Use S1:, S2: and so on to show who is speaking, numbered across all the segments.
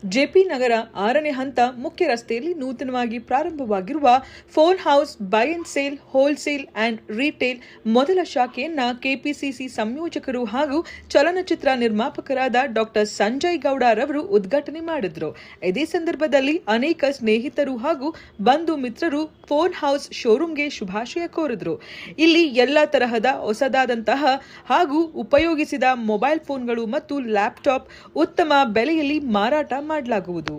S1: JP ನಗರ 6ನೇ ಹಂತ ಮುಖ್ಯ ರಸ್ತೆಯಲ್ಲಿ ನೂತನವಾಗಿ ಪ್ರಾರಂಭವಾಗಿರುವ phone house buy and sale wholesale and retail ಮೊದಲ ಶಾಖೆಯನ್ನ ಕೆಪಿಸಿಸಿ ಸಂಯೋಜಕರು ಹಾಗೂ ಚಲನಚಿತ್ರ ನಿರ್ಮಾಪಕರಾದ ಡಾಕ್ಟರ್ ಸಂಜಯ್ ಗೌಡ ರವರು ಉದ್ಘಾಟನೆ ಮಾಡಿದ್ರು. ಇದೇ ಸಂದರ್ಭದಲ್ಲಿ ಅನೇಕ ಸ್ನೇಹಿತರು ಹಾಗೂ ಬಂಧು ಮಿತ್ರರು ಫೋನ್ ಹೌಸ್ ಶೋರೂಮ್ಗೆ ಶುಭಾಶಯ ಕೋರಿದ್ರು. ಇಲ್ಲಿ ಎಲ್ಲ ತರಹದ ಹೊಸದಾದಂತಹ ಹಾಗೂ ಉಪಯೋಗಿಸಿದ ಮೊಬೈಲ್ ಫೋನ್ಗಳು ಮತ್ತು ಲ್ಯಾಪ್ಟಾಪ್ ಉತ್ತಮ ಬೆಲೆಯಲ್ಲಿ ಮಾರಾಟ ಮಾಡಲಾಗುವುದು.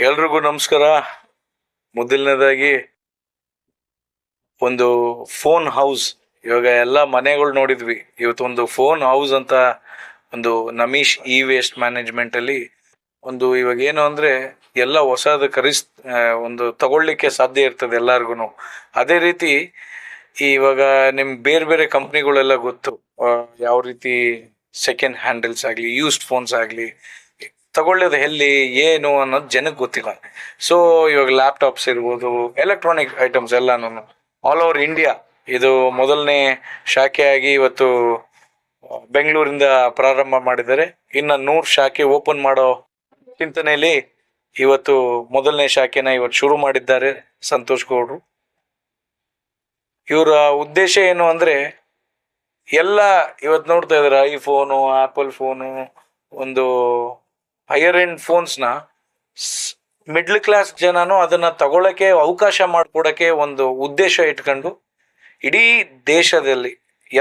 S2: ಎಲ್ರಿಗೂ ನಮಸ್ಕಾರ. ಮೊದಲನೇದಾಗಿ ಒಂದು ಫೋನ್ ಹೌಸ್, ಇವಾಗ ಎಲ್ಲ ಮನೆಗಳು ನೋಡಿದ್ವಿ, ಇವತ್ತೊಂದು ಫೋನ್ ಹೌಸ್ ಅಂತ ಒಂದು ನಮೀಶ್ ಇ ವೇಸ್ಟ್ ಮ್ಯಾನೇಜ್ಮೆಂಟ್ ಅಲ್ಲಿ ಒಂದು ಇವಾಗ ಏನು ಅಂದ್ರೆ ಎಲ್ಲ ಹೊಸದು ಒಂದು ತಗೊಳ್ಳಿಕ್ಕೆ ಸಾಧ್ಯ ಇರ್ತದೆ ಎಲ್ಲಾರ್ಗು. ಅದೇ ರೀತಿ ಇವಾಗ ನಿಮ್ ಬೇರೆ ಬೇರೆ ಕಂಪ್ನಿಗಳೆಲ್ಲ ಗೊತ್ತು, ಯಾವ ರೀತಿ ಸೆಕೆಂಡ್ ಹ್ಯಾಂಡಲ್ಸ್ ಆಗ್ಲಿ ಯೂಸ್ಡ್ ಫೋನ್ಸ್ ಆಗ್ಲಿ ತಗೊಳ್ಳೋದು ಎಲ್ಲಿ ಏನು ಅನ್ನೋದು ಜನಕ್ಕೆ ಗೊತ್ತಿಲ್ಲ. ಸೊ ಇವಾಗ ಲ್ಯಾಪ್ಟಾಪ್ಸ್ ಇರ್ಬೋದು, ಎಲೆಕ್ಟ್ರಾನಿಕ್ ಐಟಮ್ಸ್ ಎಲ್ಲಾನು ಆಲ್ ಓವರ್ ಇಂಡಿಯಾ ಇದು ಮೊದಲನೇ ಶಾಖೆಯಾಗಿ ಇವತ್ತು ಬೆಂಗಳೂರಿಂದ ಪ್ರಾರಂಭ ಮಾಡಿದ್ದಾರೆ. ಇನ್ನು 100 ಶಾಖೆ ಓಪನ್ ಮಾಡೋ ಚಿಂತನೆಯಲ್ಲಿ ಇವತ್ತು ಮೊದಲನೇ ಶಾಖೆನ ಇವತ್ತು ಶುರು ಮಾಡಿದ್ದಾರೆ ಸಂತೋಷ್ ಗೌಡ್ರು. ಇವರ ಉದ್ದೇಶ ಏನು ಅಂದ್ರೆ ಎಲ್ಲ ಇವತ್ತು ನೋಡ್ತಾ ಇದಾರೆ ಐಫೋನು, ಆಪಲ್ ಫೋನು, ಒಂದು ಹೈಯರ್ ಎಂಡ್ ಫೋನ್ಸ್ನ ಮಿಡ್ಲ್ ಕ್ಲಾಸ್ ಜನನು ಅದನ್ನ ತಗೊಳಕ್ಕೆ ಅವಕಾಶ ಮಾಡಿಕೊಡಕ್ಕೆ ಒಂದು ಉದ್ದೇಶ ಇಟ್ಕೊಂಡು ಇಡೀ ದೇಶದಲ್ಲಿ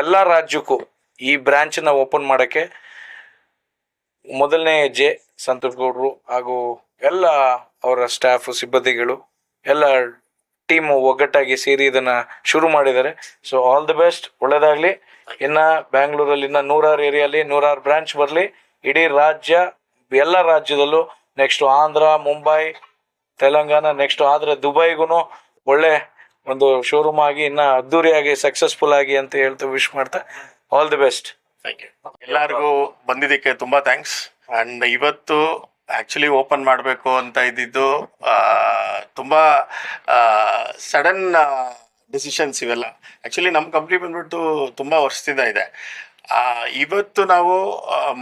S2: ಎಲ್ಲ ರಾಜ್ಯಕ್ಕೂ ಈ ಬ್ರಾಂಚ್ನ ಓಪನ್ ಮಾಡಕ್ಕೆ ಮೊದಲನೇ ಹೆಜ್ಜೆ ಸಂತೋಷ್ ಗೌಡ್ರು ಹಾಗೂ ಎಲ್ಲ ಅವರ ಸ್ಟಾಫ್ ಸಿಬ್ಬಂದಿಗಳು ಎಲ್ಲ ಟೀಮ್ ಒಗ್ಗಟ್ಟಾಗಿ ಸೇರಿ ಇದನ್ನ ಶುರು ಮಾಡಿದ್ದಾರೆ. ಸೊ ಆಲ್ ದಿ ಬೆಸ್ಟ್, ಒಳ್ಳೇದಾಗ್ಲಿ. ಇನ್ನ ಬ್ಯಾಂಗ್ಳೂರಲ್ಲಿ ಇನ್ನ 100 ಏರಿಯಾಲಿ 100 ಬ್ರಾಂಚ್ ಬರಲಿ. ಇಡೀ ರಾಜ್ಯ, ಎಲ್ಲ ರಾಜ್ಯದಲ್ಲೂ, ನೆಕ್ಸ್ಟ್ ಆಂಧ್ರ, ಮುಂಬೈ, ತೆಲಂಗಾಣ, ನೆಕ್ಸ್ಟ್ ಆದ್ರೆ ದುಬೈಗೂ ಒಳ್ಳೆ ಒಂದು ಶೋರೂಮ್ ಆಗಿ ಇನ್ನ ಅದ್ದೂರಿಯಾಗಿ ಸಕ್ಸಸ್ಫುಲ್ ಆಗಿ ಅಂತ ಹೇಳ್ತಾ ವಿಶ್ ಮಾಡ್ತಾ all the best.
S3: Thank you. ಎಲ್ಲರಿಗೂ ಬಂದಿದ್ದಕ್ಕೆ ತುಂಬಾ ಥ್ಯಾಂಕ್ಸ್. ಅಂಡ್ ಇವತ್ತು ಆಕ್ಚುಲಿ ಓಪನ್ ಮಾಡಬೇಕು ಅಂತ ಇದ್ದಿದ್ದು ತುಂಬಾ ಸಡನ್ ಡಿಸಿಷನ್ಸ್ ಇವೆಲ್ಲ. ಆಕ್ಚುಲಿ ನಮ್ಮ ಕಂಪ್ನಿ ಬಂದ್ಬಿಟ್ಟು ತುಂಬಾ ವರ್ಷದಿಂದ ಇದೆ. ಇವತ್ತು ನಾವು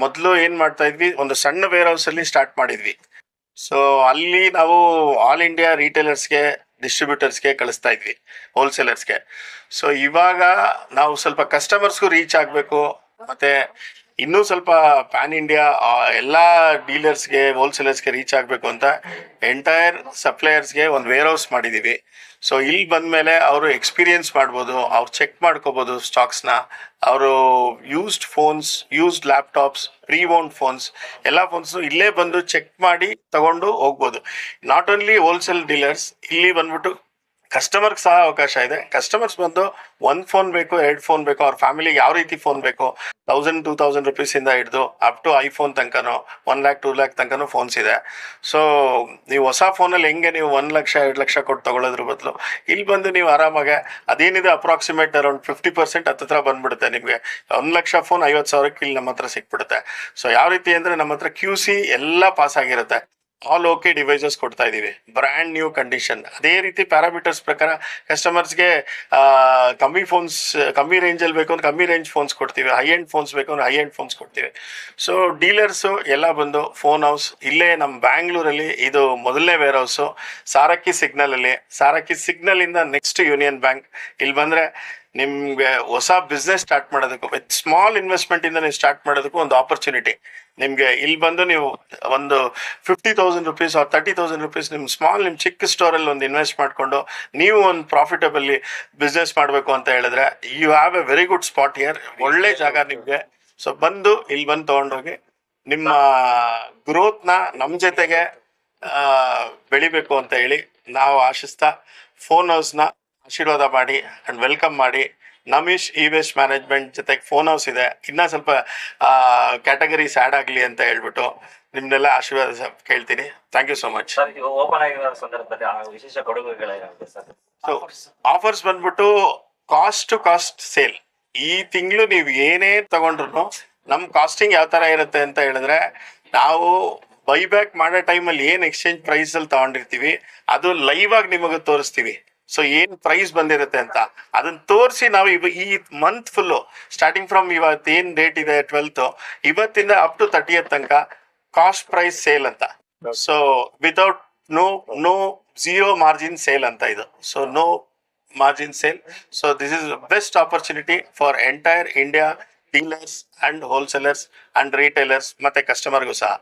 S3: ಮೊದಲು ಏನ್ ಮಾಡ್ತಾ ಇದ್ವಿ, ಒಂದು ಸಣ್ಣ ವೇರ್ ಹೌಸ್ ಅಲ್ಲಿ ಸ್ಟಾರ್ಟ್ ಮಾಡಿದ್ವಿ. ಸೊ ಅಲ್ಲಿ ನಾವು ಆಲ್ ಇಂಡಿಯಾ ರಿಟೇಲರ್ಸ್ಗೆ, ಡಿಸ್ಟ್ರಿಬ್ಯೂಟರ್ಸ್ಗೆ ಕಳಿಸ್ತಾ ಇದ್ವಿ, ಹೋಲ್ಸೇಲರ್ಸ್ಗೆ. ಸೊ ಇವಾಗ ನಾವು ಸ್ವಲ್ಪ ಕಸ್ಟಮರ್ಸ್ಗೂ ರೀಚ್ ಆಗಬೇಕು, ಮತ್ತೆ ಇನ್ನೂ ಸ್ವಲ್ಪ ಪ್ಯಾನ್ ಇಂಡಿಯಾ ಎಲ್ಲ ಡೀಲರ್ಸ್ಗೆ, ಹೋಲ್ಸೇಲರ್ಸ್ಗೆ ರೀಚ್ ಆಗಬೇಕು ಅಂತ ಎಂಟೈರ್ ಸಪ್ಲೈಯರ್ಸ್ಗೆ ಒಂದು ವೇರ್ ಹೌಸ್ ಮಾಡಿದ್ದೀವಿ. ಸೊ ಇಲ್ಲಿ ಬಂದಮೇಲೆ ಅವರು ಎಕ್ಸ್ಪೀರಿಯನ್ಸ್ ಮಾಡ್ಬೋದು, ಅವ್ರು ಚೆಕ್ ಮಾಡ್ಕೋಬೋದು ಸ್ಟಾಕ್ಸ್ನ. ಅವರು used phones, used laptops, pre owned phones, ಎಲ್ಲ ಫೋನ್ಸ್ನು ಇಲ್ಲೇ ಬಂದು ಚೆಕ್ ಮಾಡಿ ತಗೊಂಡು ಹೋಗ್ಬೋದು. ನಾಟ್ ಓನ್ಲಿ ಹೋಲ್ಸೇಲ್ ಡೀಲರ್ಸ್, ಇಲ್ಲಿ ಬಂದ್ಬಿಟ್ಟು ಕಸ್ಟಮರ್ಗೆ ಸಹ ಅವಕಾಶ ಇದೆ. ಕಸ್ಟಮರ್ಸ್ ಬಂದು 1 ಫೋನ್ ಬೇಕು, 2 ಫೋನ್ ಬೇಕು, ಅವ್ರ ಫ್ಯಾಮಿಲಿಗೆ ಯಾವ ರೀತಿ ಫೋನ್ ಬೇಕು, 1000-2000 ರುಪೀಸಿಂದ ಹಿಡಿದು ಅಪ್ ಟು ಐಫೋನ್ ತನಕನೂ 1 lakh 2 lakh ತನಕನೂ ಫೋನ್ಸ್ ಇದೆ. ಸೊ ನೀವು ಹೊಸ ಫೋನಲ್ಲಿ ಹೆಂಗೆ ನೀವು 1 ಲಕ್ಷ 2 ಲಕ್ಷ ಕೊಟ್ಟು ತಗೊಳ್ಳೋದ್ರ ಬದಲು ಇಲ್ಲಿ ಬಂದು ನೀವು ಆರಾಮಾಗೆ ಅದೇನಿದೆ ಅಪ್ರಾಕ್ಸಿಮೇಟ್ ಅರೌಂಡ್ 50% ಹತ್ತಿರ ಬಂದ್ಬಿಡುತ್ತೆ ನಿಮಗೆ. 1 ಲಕ್ಷ ಫೋನ್ 50,000ಕ್ಕೆ ಇಲ್ಲಿ ನಮ್ಮ ಹತ್ರ ಸಿಕ್ಬಿಡುತ್ತೆ. ಸೊ ಯಾವ ರೀತಿ ಅಂದರೆ ನಮ್ಮ ಹತ್ರ QC ಎಲ್ಲ ಪಾಸ್ ಆಗಿರುತ್ತೆ. ಆಲ್ ಓಕೆ ಡಿವೈಸಸ್ ಕೊಡ್ತಾ ಇದೀವಿ, ಬ್ರ್ಯಾಂಡ್ ನ್ಯೂ ಕಂಡೀಷನ್. ಅದೇ ರೀತಿ ಪ್ಯಾರಾಮೀಟರ್ಸ್ ಪ್ರಕಾರ ಕಸ್ಟಮರ್ಸ್ಗೆ ಕಮ್ಮಿ ಫೋನ್ಸ್, ಕಮ್ಮಿ ರೇಂಜಲ್ಲಿ ಬೇಕು ಅಂದ್ರೆ ಕಮ್ಮಿ ರೇಂಜ್ ಫೋನ್ಸ್ ಕೊಡ್ತೀವಿ, ಹೈ ಎಂಡ್ ಫೋನ್ಸ್ ಬೇಕು ಅಂದ್ರೆ ಹೈ ಎಂಡ್ ಫೋನ್ಸ್ ಕೊಡ್ತೀವಿ. ಸೊ ಡೀಲರ್ಸು ಎಲ್ಲ ಬಂದು ಫೋನ್ ಹೌಸ್ ಇಲ್ಲೇ ನಮ್ಮ ಬ್ಯಾಂಗ್ಳೂರಲ್ಲಿ, ಇದು ಮೊದಲನೇ ವೇರ್ ಹೌಸು ಸಾರಕ್ಕಿ ಸಿಗ್ನಲ್ ಅಲ್ಲಿ. ಸಾರಕ್ಕಿ ಸಿಗ್ನಲ್ ಇಂದ ನೆಕ್ಸ್ಟ್ ಯೂನಿಯನ್ ಬ್ಯಾಂಕ್. ಇಲ್ಲಿ ಬಂದ್ರೆ ನಿಮ್ಗೆ ಹೊಸ ಬಿಸ್ನೆಸ್ ಸ್ಟಾರ್ಟ್ ಮಾಡೋದಕ್ಕೂ ವಿತ್ ಸ್ಮಾಲ್ ಇನ್ವೆಸ್ಟ್ಮೆಂಟ್ ಇಂದ ನೀವು ಸ್ಟಾರ್ಟ್ ಮಾಡೋದಕ್ಕೂ ಒಂದು ಆಪರ್ಚುನಿಟಿ. ನಿಮ್ಗೆ ಇಲ್ಲಿ ಬಂದು ನೀವು ಒಂದು 50,000 rupees or 30,000 rupees ನಿಮ್ ಚಿಕ್ಕ ಸ್ಟೋರ್ ಅಲ್ಲಿ ಒಂದು ಇನ್ವೆಸ್ಟ್ ಮಾಡ್ಕೊಂಡು ನೀವು ಒಂದು ಪ್ರಾಫಿಟಬಲಿ ಬಿಸ್ನೆಸ್ ಮಾಡಬೇಕು ಅಂತ ಹೇಳಿದ್ರೆ you have a very good spot here. ಒಳ್ಳೆ ಜಾಗ ನಿಮ್ಗೆ. ಸೊ ಇಲ್ಲಿ ಬಂದು ತಗೊಂಡೋಗಿ ನಿಮ್ಮ ಗ್ರೋತ್ ನ ನಮ್ ಜೊತೆಗೆ ಬೆಳಿಬೇಕು ಅಂತ ಹೇಳಿ ನಾವು ಆಶಿಸ್ತಾ ಫೋನ್ ಹೌಸ್ ನ ಆಶೀರ್ವಾದ ಮಾಡಿ ಅಂಡ್ ವೆಲ್ಕಮ್ ಮಾಡಿ. ನಮೀಶ್ ಇ ವೇಸ್ಟ್ ಮ್ಯಾನೇಜ್ಮೆಂಟ್ ಜೊತೆಗೆ ಫೋನ್ ಹೌಸ್ ಇದೆ, ಇನ್ನ ಸ್ವಲ್ಪ ಕ್ಯಾಟಗರೀಸ್ ಆಡ್ ಆಗ್ಲಿ ಅಂತ ಹೇಳ್ಬಿಟ್ಟು ನಿಮ್ನೆಲ್ಲ ಆಶೀರ್ವಾದ ಕೇಳ್ತೀನಿ. Thank you so much.
S4: ಓಪನ್ ಆಗಿರೋ ಸಂದರ್ಭದಲ್ಲಿ ವಿಶೇಷ ಕೊಡುಗೆಗಳೇನಾಗುತ್ತೆ ಸರ್?
S3: ಸೊ ಆಫರ್ಸ್ ಬಂದ್ಬಿಟ್ಟು ಕಾಸ್ಟ್ ಟು ಕಾಸ್ಟ್ ಸೇಲ್. ಈ ತಿಂಗಳು ನೀವು ಏನೇ ತಗೊಂಡ್ರು ನಮ್ ಕಾಸ್ಟಿಂಗ್ ಯಾವ ತರ ಇರುತ್ತೆ ಅಂತ ಹೇಳಿದ್ರೆ, ನಾವು ಬೈಬ್ಯಾಕ್ ಮಾಡೋ ಟೈಮಲ್ಲಿ ಏನ್ ಎಕ್ಸ್ಚೇಂಜ್ ಪ್ರೈಸ್ ಅಲ್ಲಿ ತಗೊಂಡಿರ್ತೀವಿ ಅದು ಲೈವ್ ಆಗಿ ನಿಮಗೆ ತೋರಿಸ್ತೀವಿ. ಸೊ ಏನ್ ಪ್ರೈಸ್ ಬಂದಿರುತ್ತೆ ಅಂತ ಅದನ್ನ ತೋರಿಸಿ ನಾವು ಈ ಮಂತ್ ಫುಲ್ಲು ಸ್ಟಾರ್ಟಿಂಗ್ ಫ್ರಮ್ ಇವತ್ತು ಏನ್ ಡೇಟ್ ಇದೆ 12th, ಇವತ್ತಿಂದ ಅಪ್ ಟು 30th ತನಕ ಕಾಸ್ಟ್ ಪ್ರೈಸ್ ಸೇಲ್ ಅಂತ. So without no zero margin sale ಅಂತ ಇದು. So no margin sale. So this is best opportunity for entire India dealers and wholesalers and retailers ಮತ್ತೆ ಕಸ್ಟಮರ್ಗೂ ಸಹ.